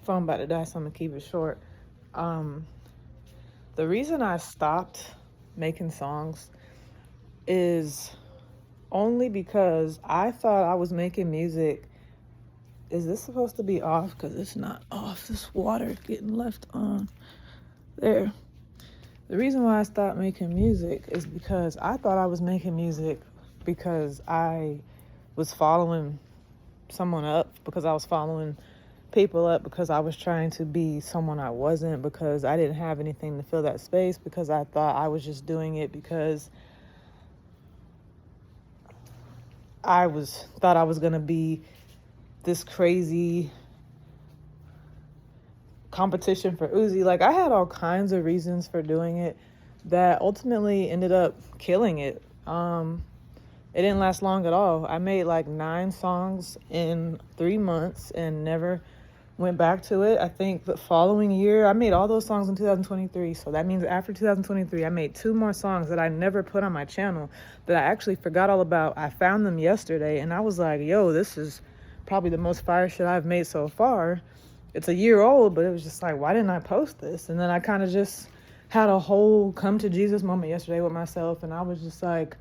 Phone about to die, so I'm gonna keep it short. Um, the reason I stopped making songs is only because I thought I was making music. Is this supposed to be off? Because it's not off. This water is getting left on. There. The reason why I stopped making music is because I thought I was making music because I was following someone up, because I was following people up, because I was trying to be someone I wasn't, because I didn't have anything to fill that space, because I thought I was just doing it because thought I was gonna be this crazy competition for Uzi. Like, I had all kinds of reasons for doing it that ultimately ended up killing it. It didn't last long at all. I made like 9 songs in 3 months and never went back to it. I think the following year, I made all those songs in 2023. So that means after 2023, I made 2 more songs that I never put on my channel that I actually forgot all about. I found them yesterday and I was like, yo, this is probably the most fire shit I've made so far. It's a year old, but it was just like, why didn't I post this? And then I kind of just had a whole come to Jesus moment yesterday with myself. And I was just like,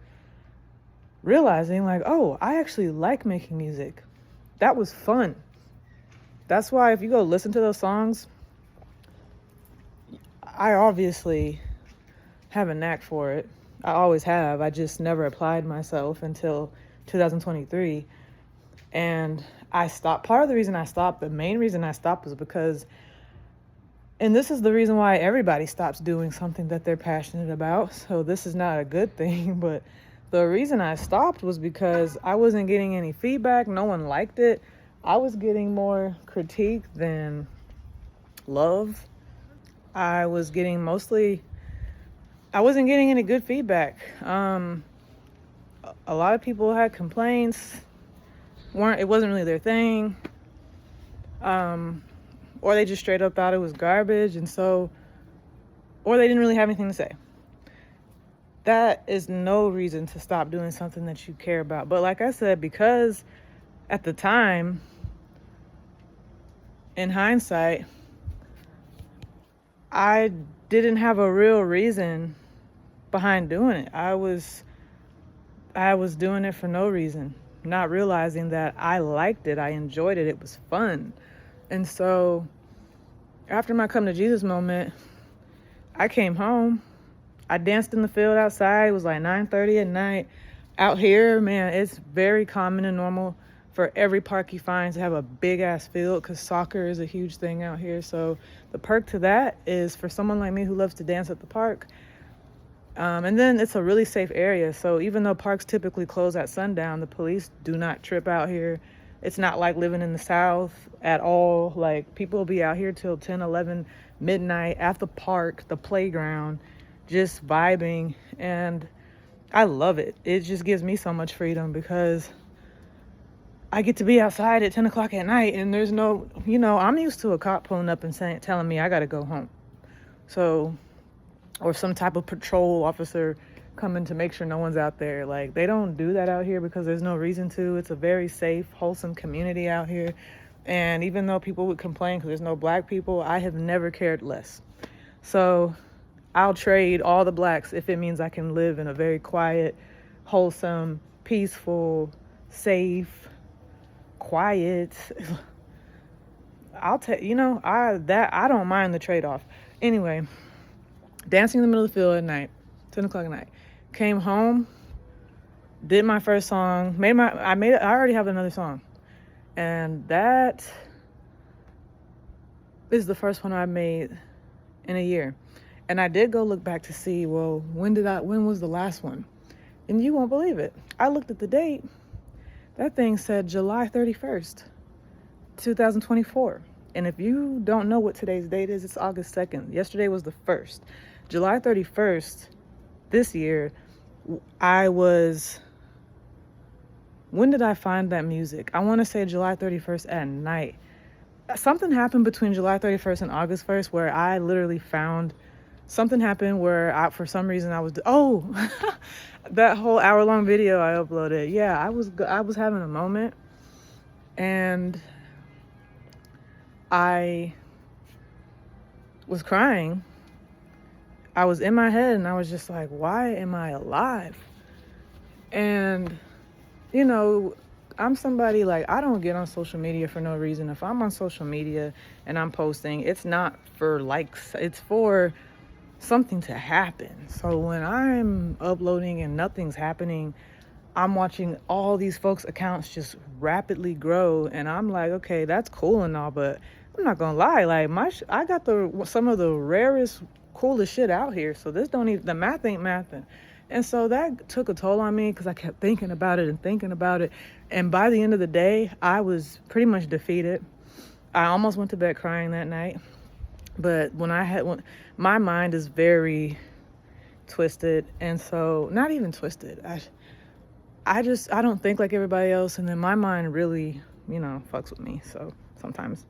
realizing like, oh, I actually like making music. That was fun. That's why if you go listen to those songs, I obviously have a knack for it. I always have. I just never applied myself until 2023. And I stopped. Part of the reason I stopped, the main reason I stopped was because, and this is the reason why everybody stops doing something that they're passionate about. So this is not a good thing, but the reason I stopped was because I wasn't getting any feedback. No one liked it. I was getting more critique than love. I wasn't getting any good feedback. A lot of people had complaints. It wasn't really their thing. Or they just straight up thought it was garbage, or they didn't really have anything to say. That is no reason to stop doing something that you care about. But like I said, because at the time, in hindsight, I didn't have a real reason behind doing it. I was doing it for no reason, not realizing that I liked it, I enjoyed it, it was fun. And so after my come to Jesus moment, I came home. I danced in the field outside. It was like 9:30 at night. Out here, man, it's very common and normal for every park you find to have a big ass field, because soccer is a huge thing out here. So the perk to that is, for someone like me who loves to dance at the park, and then it's a really safe area. So even though parks typically close at sundown, the police do not trip out here. It's not like living in the South at all. Like, people will be out here till 10, 11, midnight at the park, the playground, just vibing. And I love it. It just gives me so much freedom, because I get to be outside at 10 o'clock at night and there's no, I'm used to a cop pulling up and telling me I got to go home. So, or some type of patrol officer coming to make sure no one's out there. Like, they don't do that out here because there's no reason to. It's a very safe, wholesome community out here. And even though people would complain because there's no black people, I have never cared less. So I'll trade all the blacks if it means I can live in a very quiet, wholesome, peaceful, safe, quiet. I'll take, I don't mind the trade-off. Anyway, dancing in the middle of the field at night, 10 o'clock at night. Came home, did my first song, I already have another song. And that is the first one I made in a year. And I did go look back to see, well, when was the last one? And you won't believe it. I looked at the date. That thing said July 31st, 2024. And if you don't know what today's date is, it's August 2nd. Yesterday was the 1st. July 31st this year, when did I find that music? I want to say July 31st at night. Something happened between July 31st and August 1st where I literally found something happened where for some reason I was, that whole hour-long video I uploaded. Yeah, I was having a moment, and I was crying. I was in my head and I was just like, why am I alive? And, you know, I'm somebody like, I don't get on social media for no reason. If I'm on social media and I'm posting, it's not for likes, it's for something to happen. So when I'm uploading and nothing's happening, I'm watching all these folks' accounts just rapidly grow, and I'm like, okay, that's cool and all, but I'm not gonna lie, like I got some of the rarest, coolest shit out here. So this don't even the math ain't mathing, and so that took a toll on me because I kept thinking about it and thinking about it, and by the end of the day, I was pretty much defeated. I almost went to bed crying that night, but my mind is very twisted, and so not even twisted. I don't think like everybody else, and then my mind really, fucks with me. So sometimes,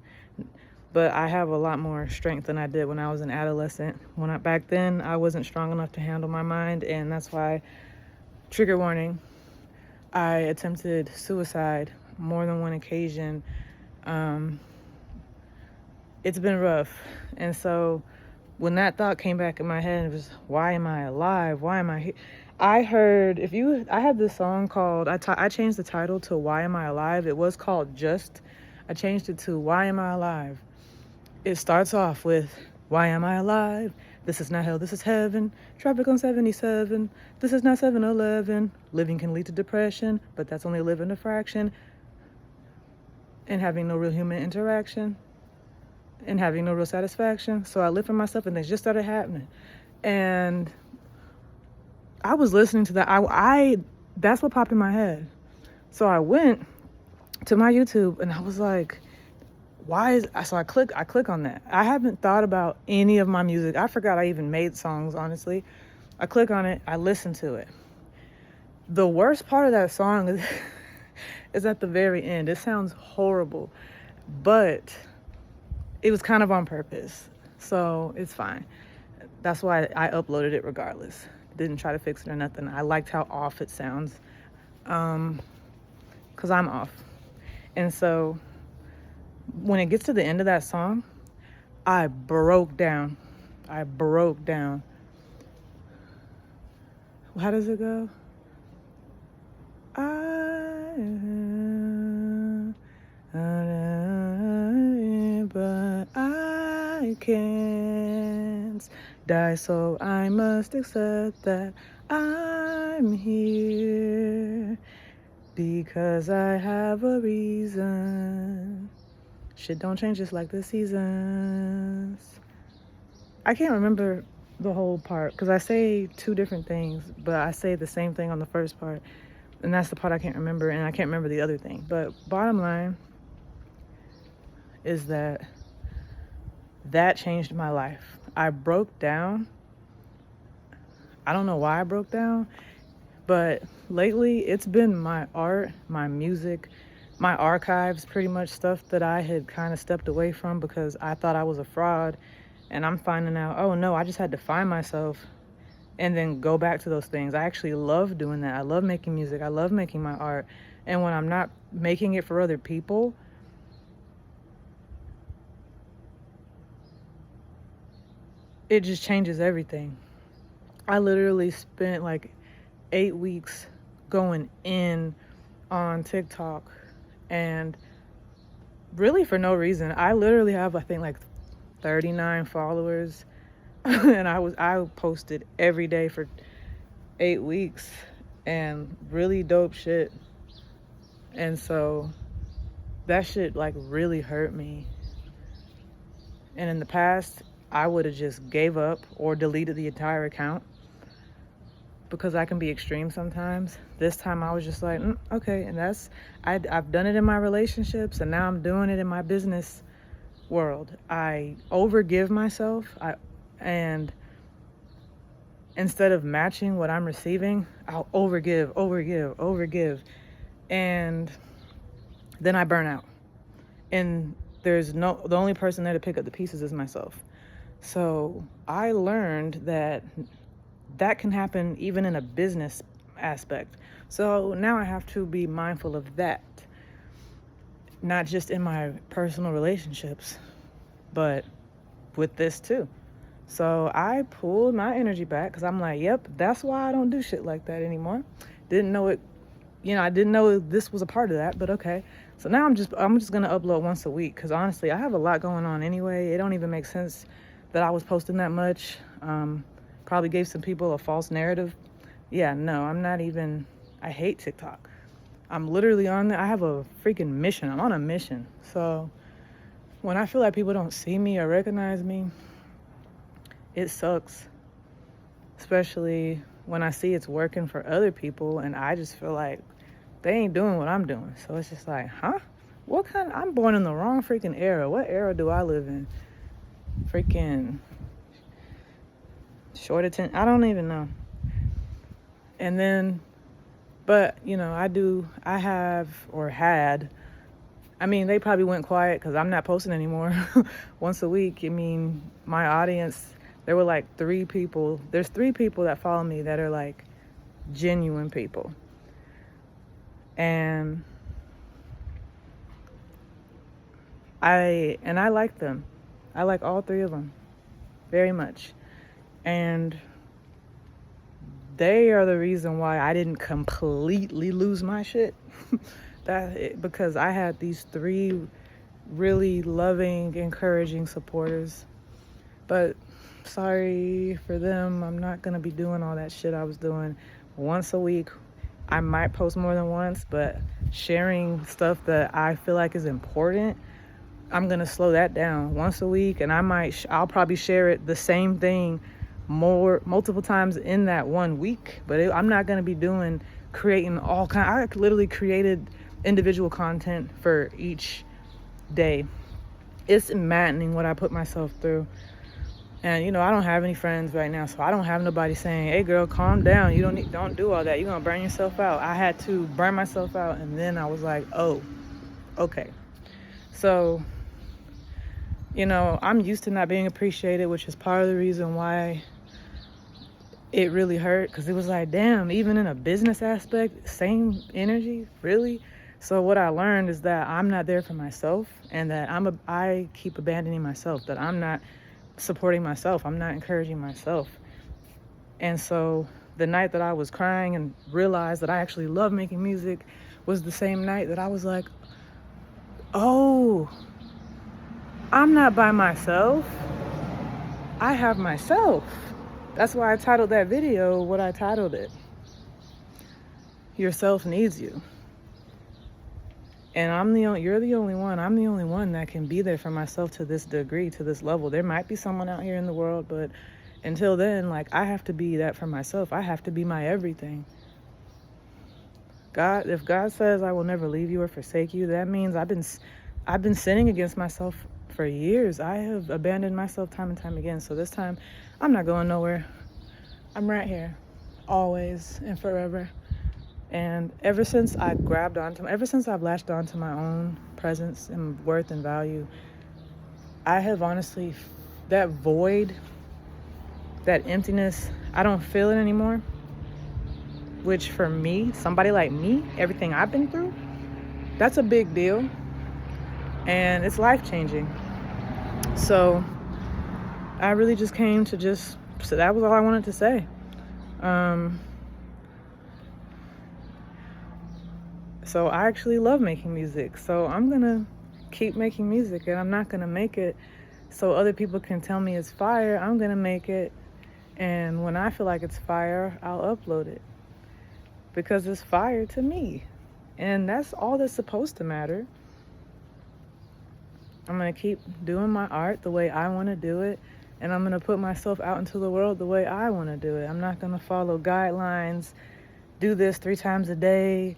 but I have a lot more strength than I did when I was an adolescent. Back then I wasn't strong enough to handle my mind, and that's why, trigger warning, I attempted suicide more than one occasion. It's been rough, and so when that thought came back in my head, it was, why am I alive? Why am I here? I heard, I had this song called, I changed the title to Why Am I Alive? It was called Just. I changed it to Why Am I Alive? It starts off with, why am I alive? This is not hell, this is heaven. Traffic on 77. This is not 7-Eleven. Living can lead to depression, but that's only living a fraction. And having no real human interaction. And having no real satisfaction. So I lived for myself, and things just started happening. And I was listening to that. That's what popped in my head. So I went to my YouTube and I was like, so I click on that. I haven't thought about any of my music. I forgot I even made songs, honestly. I click on it, I listen to it. The worst part of that song is at the very end. It sounds horrible, but it was kind of on purpose. So it's fine. That's why I uploaded it regardless. Didn't try to fix it or nothing. I liked how off it sounds, because I'm off. And so when it gets to the end of that song, I broke down. How does it go? But I can't die, so I must accept that I'm here because I have a reason. Shit don't change just like the seasons. I can't remember the whole part because I say two different things, but I say the same thing on the first part, and that's the part I can't remember, and I can't remember the other thing. But bottom line is that changed my life. I broke down. I don't know why I broke down, but lately it's been my art, my music, my archives, pretty much stuff that I had kind of stepped away from because I thought I was a fraud. And I'm finding out, oh no, I just had to find myself and then go back to those things. I actually love doing that. I love making music. I love making my art. And when I'm not making it for other people, it just changes everything. I literally spent like 8 weeks going in on TikTok, and really for no reason. I literally have, I think, like 39 followers and I posted every day for 8 weeks and really dope shit. And so that shit like really hurt me. And in the past, I would have just gave up or deleted the entire account because I can be extreme sometimes. This time I was just like, okay. And I've done it in my relationships, and now I'm doing it in my business world. I overgive myself, and instead of matching what I'm receiving, I'll overgive, and then I burn out. And the only person there to pick up the pieces is myself. So I learned that can happen even in a business aspect. So now I have to be mindful of that, not just in my personal relationships, but with this too. So I pulled my energy back because I'm like, yep, that's why I don't do shit like that anymore. Didn't know it, I didn't know this was a part of that, but okay. So now I'm just gonna upload once a week because honestly, I have a lot going on anyway. It don't even make sense that I was posting that much. Probably gave some people a false narrative. Yeah, no, I'm not even. I hate TikTok. I'm literally on there. I have a freaking mission. I'm on a mission. So when I feel like people don't see me or recognize me, it sucks. Especially when I see it's working for other people and I just feel like they ain't doing what I'm doing. So it's just like, huh? I'm born in the wrong freaking era. What era do I live in? Freaking short attention. I don't even know. And then, but, I have or had, they probably went quiet because I'm not posting anymore once a week. My audience, there were like 3 people. There's 3 people that follow me that are like genuine people. And I like them. I like all 3 of them very much. And they are the reason why I didn't completely lose my shit. Because I had these 3 really loving, encouraging supporters. But sorry for them, I'm not gonna be doing all that shit I was doing once a week. I might post more than once, but sharing stuff that I feel like is important, I'm gonna slow that down once a week, and I'll probably share it the same thing multiple times in that 1 week. But I'm not gonna be creating all kind. I literally created individual content for each day. It's maddening what I put myself through. And I don't have any friends right now, so I don't have nobody saying, hey girl, calm down, don't do all that, you're gonna burn yourself out. I had to burn myself out, and then I was like, oh, okay. So I'm used to not being appreciated, which is part of the reason why it really hurt, because it was like, damn, even in a business aspect, same energy, really? So what I learned is that I'm not there for myself, and that I keep abandoning myself, that I'm not supporting myself, I'm not encouraging myself. And so the night that I was crying and realized that I actually love making music was the same night that I was like, oh, I'm not by myself, I have myself. That's why I titled that video what I titled it. Yourself needs you. And you're the only one. I'm the only one that can be there for myself to this degree, to this level. There might be someone out here in the world, but until then, I have to be that for myself. I have to be my everything. If God says I will never leave you or forsake you, that means I've been sinning against myself for years. I have abandoned myself time and time again. So this time, I'm not going nowhere. I'm right here, always and forever. And ever since I've latched onto my own presence and worth and value, I have honestly, that void, that emptiness, I don't feel it anymore. Which for me, somebody like me, everything I've been through, that's a big deal. And it's life-changing. So I really just came to so that was all I wanted to say. So I actually love making music. So I'm going to keep making music, and I'm not going to make it so other people can tell me it's fire. I'm going to make it, and when I feel like it's fire, I'll upload it because it's fire to me. And that's all that's supposed to matter. I'm going to keep doing my art the way I want to do it, and I'm going to put myself out into the world the way I want to do it. I'm not going to follow guidelines, do this 3 times a day,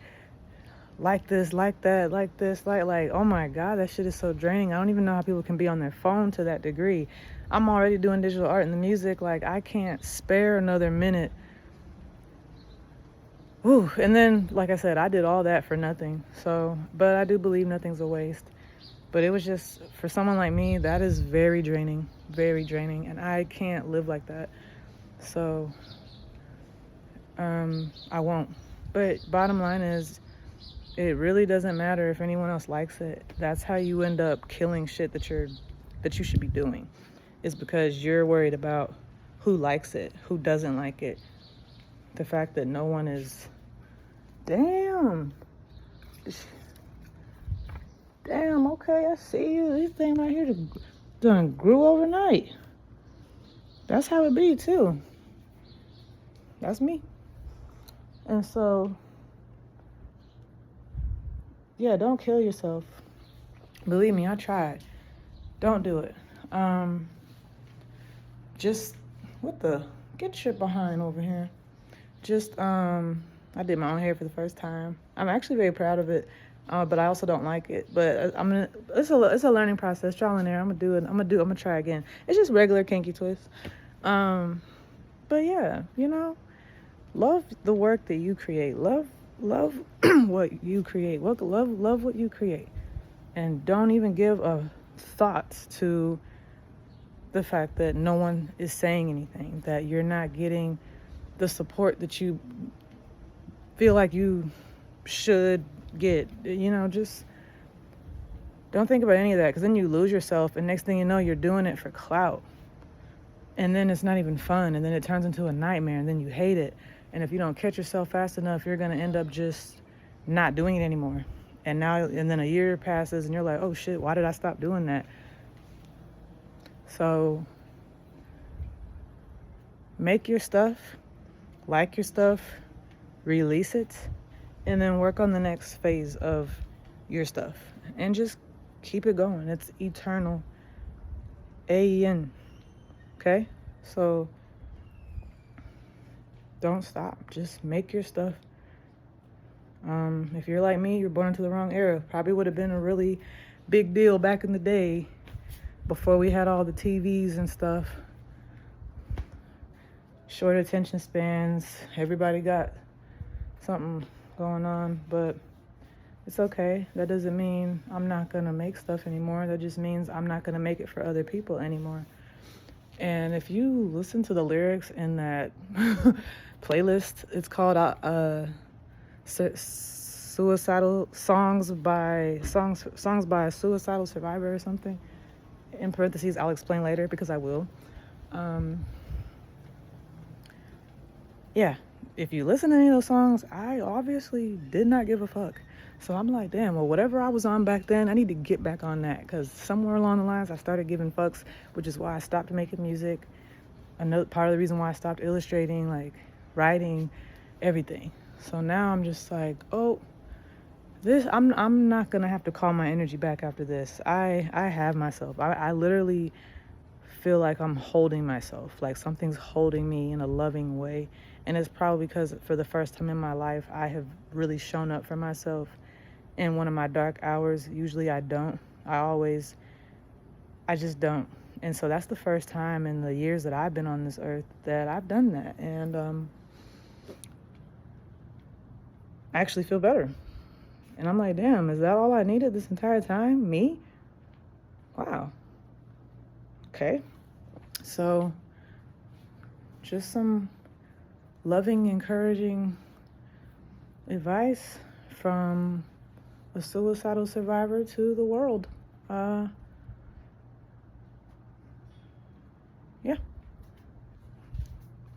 like this, like that, like this, like, oh my God, that shit is so draining. I don't even know how people can be on their phone to that degree. I'm already doing digital art and the music, I can't spare another minute. Whew. And then, like I said, I did all that for nothing. So, but I do believe nothing's a waste. But it was just, for someone like me, that is very draining, and I can't live like that. So, I won't. But bottom line is, it really doesn't matter if anyone else likes it. That's how you end up killing shit that you're that you should be doing. It's because you're worried about who likes it, who doesn't like it. The fact that no one is, damn, okay, I see you. This thing right here done grew overnight. That's how it be too. That's me. And so, yeah, don't kill yourself. Believe me, I tried. Don't do it. Just, get your behind over here. Just, I did my own hair for the first time. I'm actually very proud of it, but I also don't like it. But it's a learning process, trial and error. I'm gonna try again. It's just regular kinky twist. But yeah, love the work that you create. Love what you create. Love what you create. And don't even give a thought to the fact that no one is saying anything, that you're not getting the support that you feel like you should get. Just don't think about any of that, because then you lose yourself, and next thing you know, you're doing it for clout. And then it's not even fun, and then it turns into a nightmare, and then you hate it. And if you don't catch yourself fast enough, you're going to end up just not doing it anymore. And then a year passes, and you're like, oh shit, why did I stop doing that? So make your stuff, like your stuff, release it, and then work on the next phase of your stuff. And just keep it going. It's eternal. AEN. Okay? So don't stop. Just make your stuff. If you're like me, you're born into the wrong era. Probably would have been a really big deal back in the day before we had all the TVs and stuff. Short attention spans. Everybody got something going on, but it's okay. That doesn't mean I'm not going to make stuff anymore. That just means I'm not going to make it for other people anymore. And if you listen to the lyrics in that playlist, it's called suicidal songs by a suicidal survivor or something. In parentheses, I'll explain later because I will. Yeah, if you listen to any of those songs, I obviously did not give a fuck. So I'm like, damn, well, whatever I was on back then, I need to get back on that, because somewhere along the lines I started giving fucks, which is why I stopped making music. Another part of the reason why I stopped illustrating, like writing, everything. So now I'm just like, oh, I'm not gonna have to call my energy back after this. I have myself. I literally feel like I'm holding myself, like something's holding me in a loving way. And it's probably because for the first time in my life, I have really shown up for myself in one of my dark hours. Usually I don't. I just don't. And so that's the first time in the years that I've been on this earth that I've done that. And I actually feel better. And I'm like, damn, is that all I needed this entire time? Me? Wow. Okay. So just some loving, encouraging advice from a suicidal survivor to the world. Yeah.